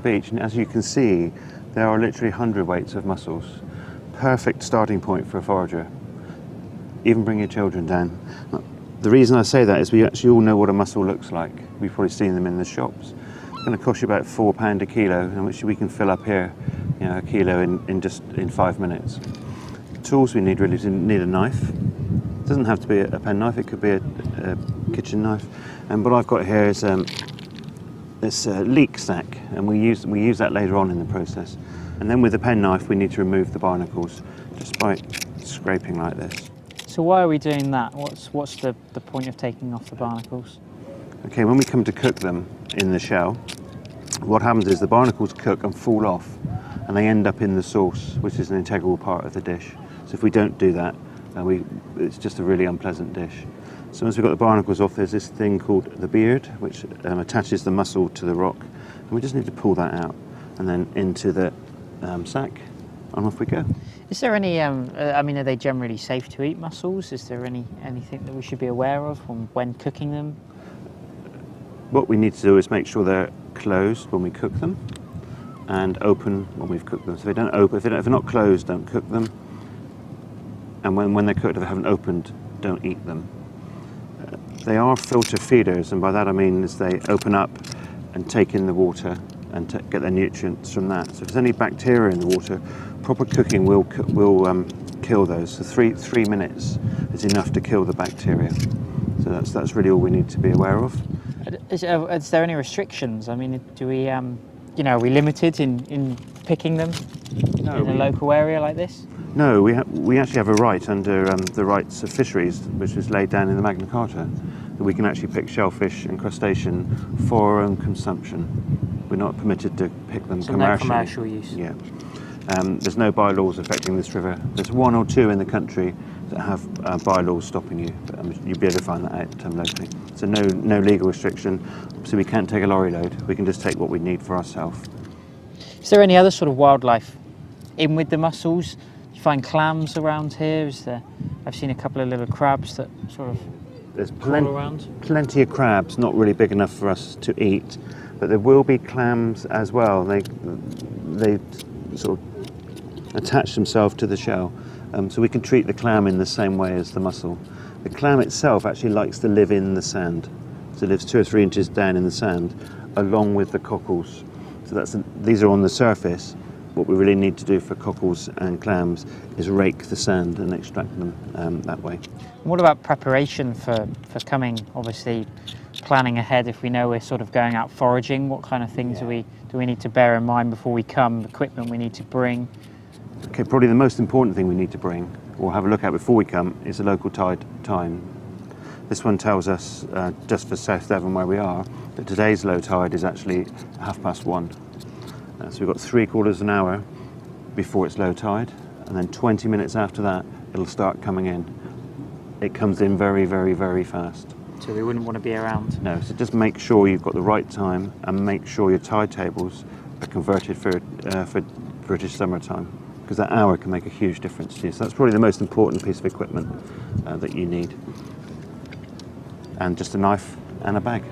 beach, and as you can see, there are literally hundredweights of mussels. Perfect starting point for a forager. Even bring your children down. The reason I say that is we actually all know what a mussel looks like. We've probably seen them in the shops. It's going to cost you about £4 a kilo, and which we can fill up here, a kilo in 5 minutes. The tools we need really need a knife. It doesn't have to be a pen knife, it could be a kitchen knife. And what I've got here is this leek sack, and we use that later on in the process. And then with the pen knife, we need to remove the barnacles just by scraping like this. So why are we doing that? What's the point of taking off the barnacles? Okay, when we come to cook them in the shell, what happens is the barnacles cook and fall off, and they end up in the sauce, which is an integral part of the dish. So if we don't do that, it's just a really unpleasant dish. So once we've got the barnacles off, there's this thing called the beard, which attaches the mussel to the rock, and we just need to pull that out, and then into the sack, and off we go. Is there any, are they generally safe to eat, mussels? Is there anything that we should be aware of when cooking them? What we need to do is make sure they're closed when we cook them, and open when we've cooked them. So if they're not closed, don't cook them. And when they're cooked, if they haven't opened, don't eat them. They are filter feeders, and by that I mean is they open up and take in the water and get their nutrients from that. So if there's any bacteria in the water, proper cooking will kill those. So three minutes is enough to kill the bacteria. So that's really all we need to be aware of. Is there any restrictions? I mean, do we, are we limited in picking them in a local area like this? No, we actually have a right under the rights of fisheries, which is laid down in the Magna Carta, that we can actually pick shellfish and crustacean for our own consumption. We're not permitted to pick them commercially. No commercial use. Yeah. There's no bylaws affecting this river. There's one or two in the country that have bylaws stopping you, but you'll be able to find that out locally. So no legal restriction. So we can't take a lorry load. We can just take what we need for ourselves. Is there any other sort of wildlife in with the mussels? Do you find clams around here? I've seen a couple of little crabs that sort of crawl around. Plenty of crabs, not really big enough for us to eat, but there will be clams as well. They sort of attach themselves to the shell, so we can treat the clam in the same way as the mussel. The clam itself actually likes to live in the sand, so it lives 2 or 3 inches down in the sand, along with the cockles. So these are on the surface. What we really need to do for cockles and clams is rake the sand and extract them that way. What about preparation for coming, obviously planning ahead if we know we're sort of going out foraging? What kind of things do we need to bear in mind before we come, equipment we need to bring? Okay, probably the most important thing we need to bring or have a look at before we come is the local tide time. This one tells us, just for South Devon where we are, that today's low tide is actually 1:30. So we've got 3/4 an hour before it's low tide, and then 20 minutes after that, it'll start coming in. It comes in very, very, very fast. So we wouldn't want to be around? No, so just make sure you've got the right time and make sure your tide tables are converted for British summertime, because that hour can make a huge difference to you. So that's probably the most important piece of equipment that you need. And just a knife and a bag.